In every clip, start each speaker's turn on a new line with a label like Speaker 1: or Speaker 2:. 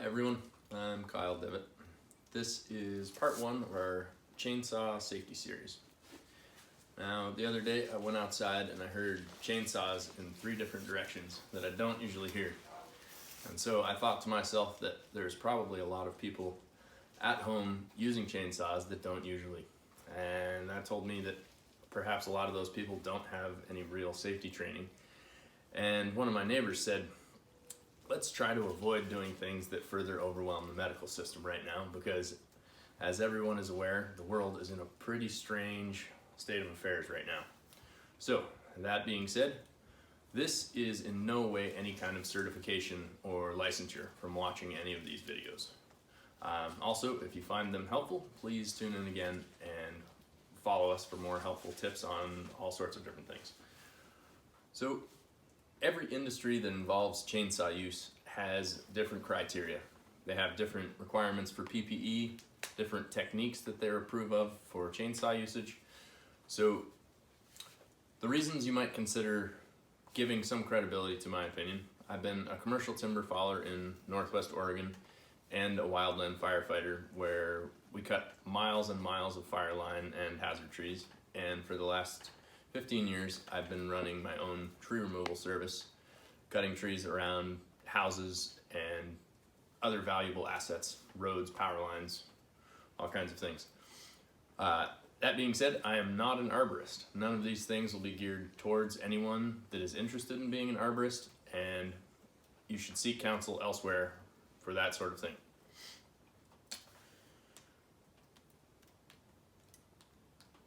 Speaker 1: everyone, I'm Kyle Devitt. This is part one of our chainsaw safety series. Now, the other day I went outside and I heard chainsaws in 3 different directions that I don't usually hear. And so I thought to myself that there's probably a lot of people at home using chainsaws that don't usually. And that told me that perhaps a lot of those people don't have any real safety training. And one of my neighbors said, let's try to avoid doing things that further overwhelm the medical system right now, because as everyone is aware, the world is in a pretty strange state of affairs right now. So that being said, this is in no way any kind of certification or licensure from watching any of these videos. Also, if you find them helpful, please tune in again and follow us for more helpful tips on all sorts of different things. So every industry that involves chainsaw use has different criteria. They have different requirements for PPE, different techniques that they approve of for chainsaw usage. So the reasons you might consider giving some credibility to my opinion: I've been a commercial timber faller in Northwest Oregon and a wildland firefighter where we cut miles and miles of fire line and hazard trees. And for the last 15 years, I've been running my own tree removal service, cutting trees around houses and other valuable assets, roads, power lines, all kinds of things. That being said, I am not an arborist. None of these things will be geared towards anyone that is interested in being an arborist, and you should seek counsel elsewhere for that sort of thing.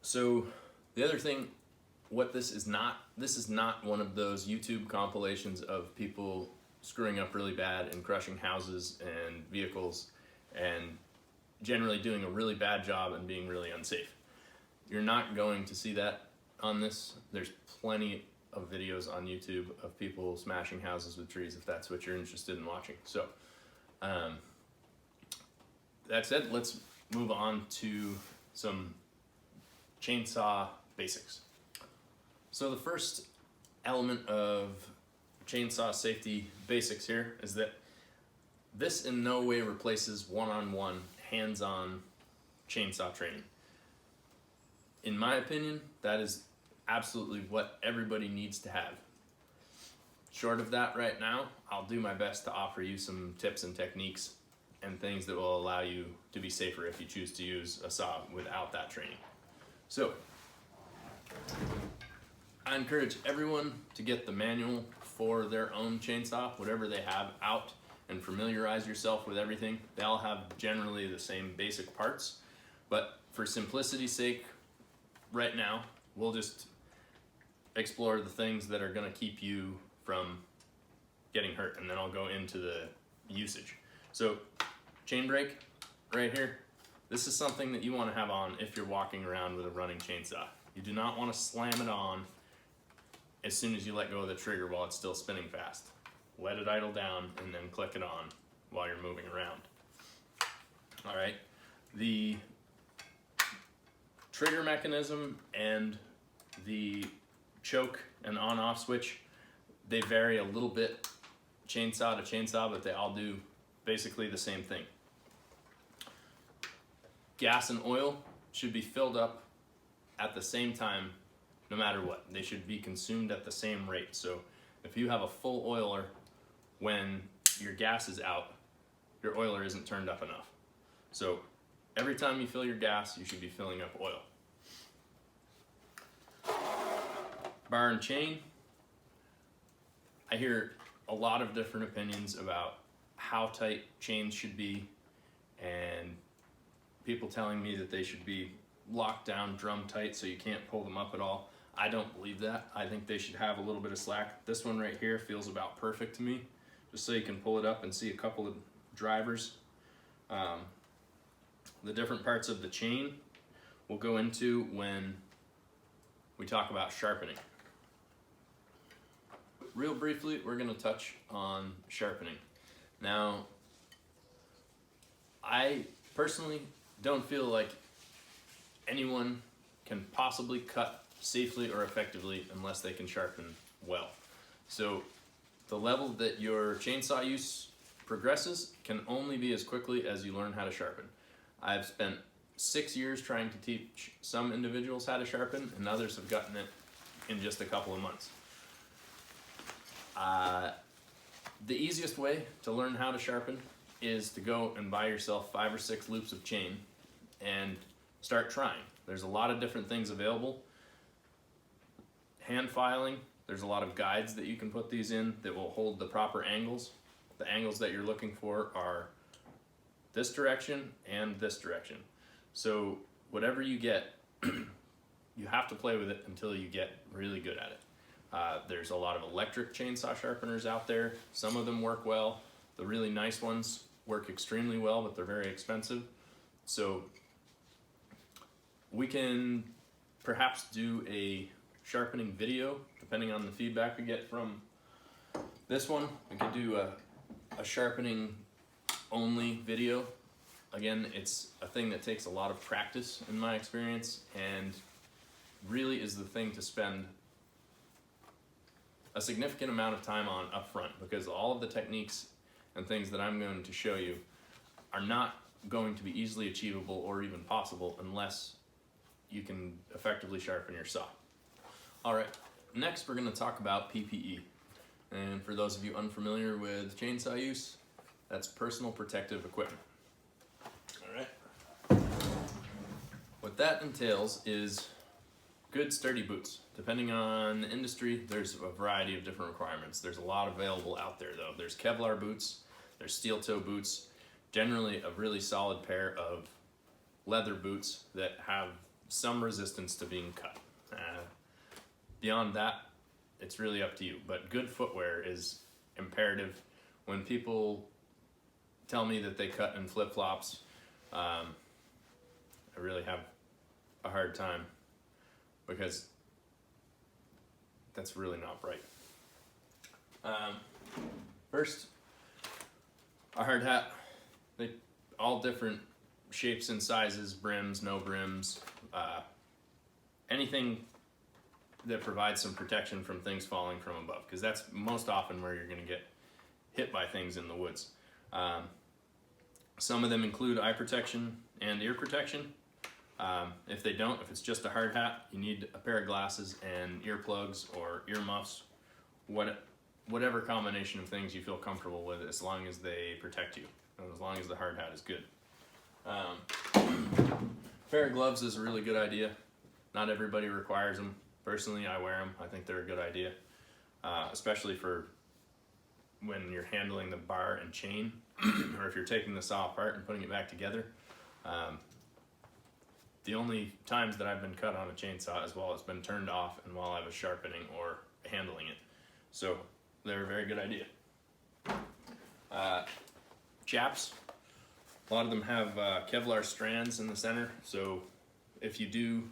Speaker 1: So the other thing, this is not one of those YouTube compilations of people screwing up really bad and crushing houses and vehicles and generally doing a really bad job and being really unsafe. You're not going to see that on this. There's plenty of videos on YouTube of people smashing houses with trees if that's what you're interested in watching. So that said, let's move on to some chainsaw basics. So the first element of chainsaw safety basics here is that this in no way replaces one-on-one, hands-on chainsaw training. In my opinion, that is absolutely what everybody needs to have. Short of that right now, I'll do my best to offer you some tips and techniques and things that will allow you to be safer if you choose to use a saw without that training. So I encourage everyone to get the manual for their own chainsaw, whatever they have, out and familiarize yourself with everything. They all have generally the same basic parts, but for simplicity's sake, right now, we'll just explore the things that are going to keep you from getting hurt, and then I'll go into the usage. So chain brake right here, this is something that you want to have on if you're walking around with a running chainsaw. You do not want to slam it on as soon as you let go of the trigger while it's still spinning fast. Let it idle down and then click it on while you're moving around. All right, the trigger mechanism and the choke and on-off switch, they vary a little bit chainsaw to chainsaw, but they all do basically the same thing. Gas and oil should be filled up at the same time no matter what. They should be consumed at the same rate. So if you have a full oiler, when your gas is out, your oiler isn't turned up enough. So every time you fill your gas, you should be filling up oil. Bar and chain, I hear a lot of different opinions about how tight chains should be, and people telling me that they should be locked down drum tight so you can't pull them up at all. I don't believe that. I think they should have a little bit of slack. This one right here feels about perfect to me, just so you can pull it up and see a couple of drivers. The different parts of the chain we'll go into when we talk about sharpening. Real briefly, we're going to touch on sharpening. Now, I personally don't feel like anyone can possibly cut safely or effectively unless they can sharpen well. So the level that your chainsaw use progresses can only be as quickly as you learn how to sharpen. I've spent 6 years trying to teach some individuals how to sharpen, and others have gotten it in just a couple of months. The easiest way to learn how to sharpen is to go and buy yourself 5 or 6 loops of chain and start trying. There's a lot of different things available. Hand filing, there's a lot of guides that you can put these in that will hold the proper angles. The angles that you're looking for are this direction and this direction. So whatever you get, you have to play with it until you get really good at it. There's a lot of electric chainsaw sharpeners out there. Some of them work well. The really nice ones work extremely well, but they're very expensive. So we can perhaps do a sharpening video, depending on the feedback we get from this one. We could do a sharpening only video. Again, it's a thing that takes a lot of practice in my experience, and really is the thing to spend a significant amount of time on up front, because all of the techniques and things that I'm going to show you are not going to be easily achievable or even possible unless you can effectively sharpen your saw. All right, next we're going to talk about PPE. And for those of you unfamiliar with chainsaw use, that's personal protective equipment. All right. What that entails is good sturdy boots. Depending on the industry, there's a variety of different requirements. There's a lot available out there though. There's Kevlar boots, there's steel toe boots, generally a really solid pair of leather boots that have some resistance to being cut. Beyond that, it's really up to you, but good footwear is imperative. When people tell me that they cut in flip-flops, I really have a hard time, because that's really not right. First, a hard hat. They all different shapes and sizes, brims, no brims, anything that provides some protection from things falling from above, because that's most often where you're going to get hit by things in the woods. Some of them include eye protection and ear protection. If they don't, if it's just a hard hat, you need a pair of glasses and earplugs or ear muffs, whatever combination of things you feel comfortable with, as long as they protect you, and as long as the hard hat is good. Pair of gloves is a really good idea. Not everybody requires them. Personally, I wear them. I think they're a good idea, especially for when you're handling the bar and chain, or if you're taking the saw apart and putting it back together. The only times that I've been cut on a chainsaw is while it's been turned off and while I was sharpening or handling it. So they're a very good idea. Chaps, a lot of them have Kevlar strands in the center, so if you do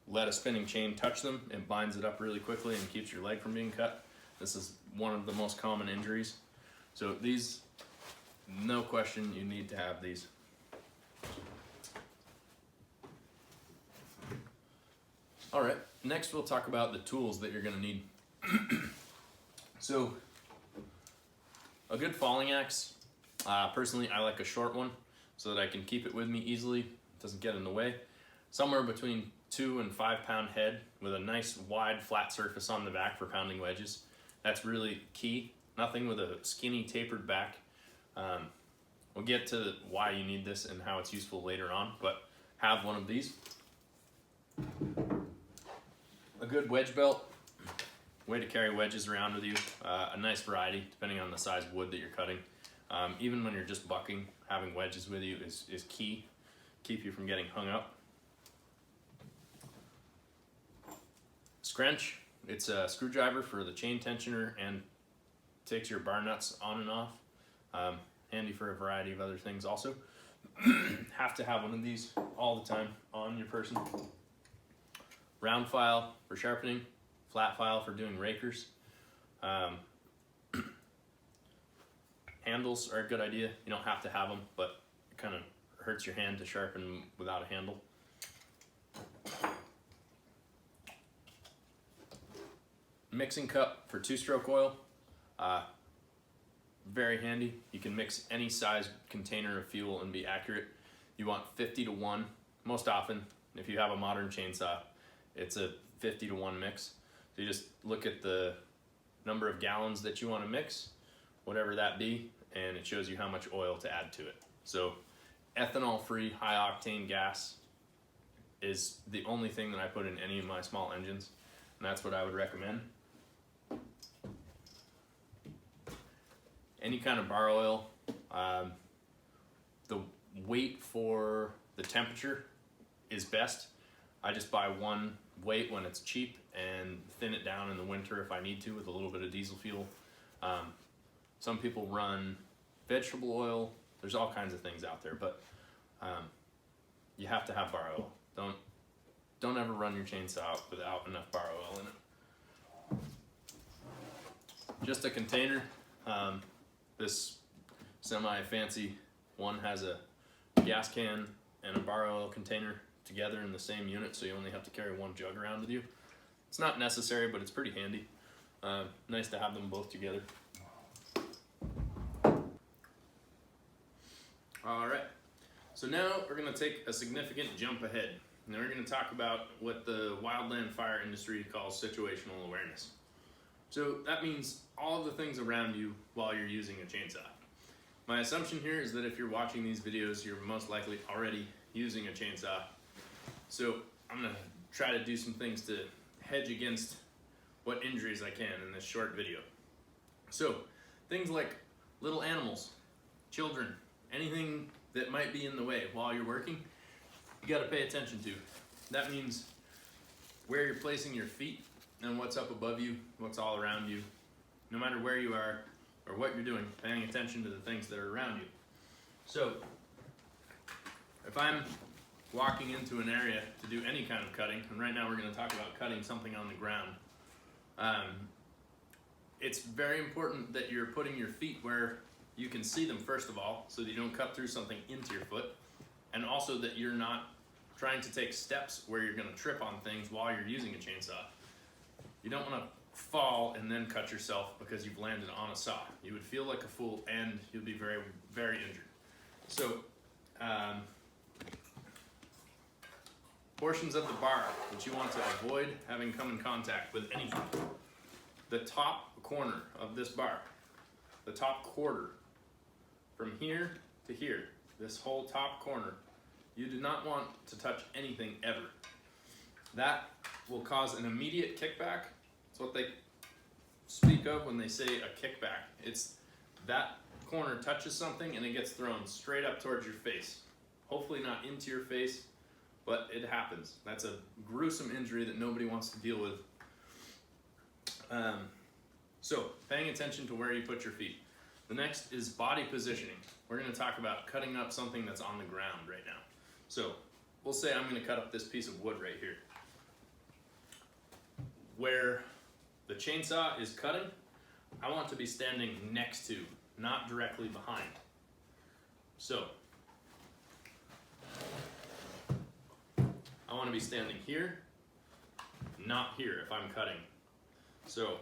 Speaker 1: let a spinning chain touch them, it binds it up really quickly and keeps your leg from being cut. This is one of the most common injuries. So these, no question, you need to have these. All right, next we'll talk about the tools that you're gonna need. So, a good falling axe. Personally, I like a short one so that I can keep it with me easily. It doesn't get in the way. Somewhere between 2 and 5 pound head with a nice wide flat surface on the back for pounding wedges. That's really key. Nothing with a skinny tapered back. We'll get to why you need this and how it's useful later on, but have one of these. A good wedge belt, way to carry wedges around with you. A nice variety depending on the size of wood that you're cutting. Even when you're just bucking, having wedges with you is key. Keep you from getting hung up. Scrench, it's a screwdriver for the chain tensioner and takes your bar nuts on and off. Handy for a variety of other things also. Have to have one of these all the time on your person. Round file for sharpening, flat file for doing rakers. Handles are a good idea. You don't have to have them, but it kind of hurts your hand to sharpen without a handle. Mixing cup for 2-stroke oil. very handy. You can mix any size container of fuel and be accurate. You want 50 to 1. Most often, if you have a modern chainsaw, it's a 50 to 1 mix. So you just look at the number of gallons that you want to mix, whatever that be, and it shows you how much oil to add to it. So ethanol-free, high-octane gas is the only thing that I put in any of my small engines, and that's what I would recommend. Any kind of bar oil, the weight for the temperature is best. I just buy one weight when it's cheap and thin it down in the winter if I need to with a little bit of diesel fuel. Some people run vegetable oil. There's all kinds of things out there, but you have to have bar oil. Don't ever run your chainsaw without enough bar oil in it. Just a container. This semi-fancy one has a gas can and a bar oil container together in the same unit, so you only have to carry one jug around with you. It's not necessary, but it's pretty handy. Nice to have them both together. Alright, so now we're going to take a significant jump ahead. Now we're going to talk about what the wildland fire industry calls situational awareness. So that means all of the things around you while you're using a chainsaw. My assumption here is that if you're watching these videos, you're most likely already using a chainsaw. So I'm going to try to do some things to hedge against what injuries I can in this short video. So things like little animals, children, anything that might be in the way while you're working, you got to pay attention to. That means where you're placing your feet and what's up above you, what's all around you. No matter where you are or what you're doing, paying attention to the things that are around you. So if I'm walking into an area to do any kind of cutting, and right now we're going to talk about cutting something on the ground, it's very important that you're putting your feet where you can see them, first of all, so that you don't cut through something into your foot, and also that you're not trying to take steps where you're going to trip on things while you're using a chainsaw. You don't want to fall and then cut yourself because you've landed on a saw. You would feel like a fool and you'll be very, very injured. So portions of the bar that you want to avoid having come in contact with anything. The top corner of this bar, the top quarter, from here to here, this whole top corner, you do not want to touch anything ever. That will cause an immediate kickback. It's what they speak of when they say a kickback. It's that corner touches something and it gets thrown straight up towards your face. Hopefully not into your face, but it happens. That's a gruesome injury that nobody wants to deal with. So paying attention to where you put your feet. The next is body positioning. We're going to talk about cutting up something that's on the ground right now. So we'll say I'm going to cut up this piece of wood right here. Where the chainsaw is cutting, I want to be standing next to, not directly behind. So I want to be standing here, not here if I'm cutting. So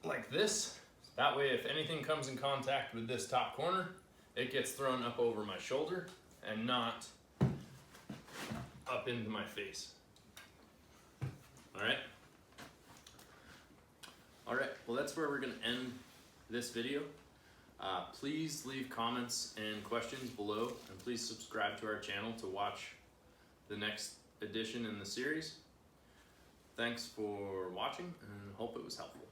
Speaker 1: like this, that way if anything comes in contact with this top corner, it gets thrown up over my shoulder and not up into my face. Alright? Alright, well that's where we're going to end this video. Please leave comments and questions below, and please subscribe to our channel to watch the next edition in the series. Thanks for watching, and hope it was helpful.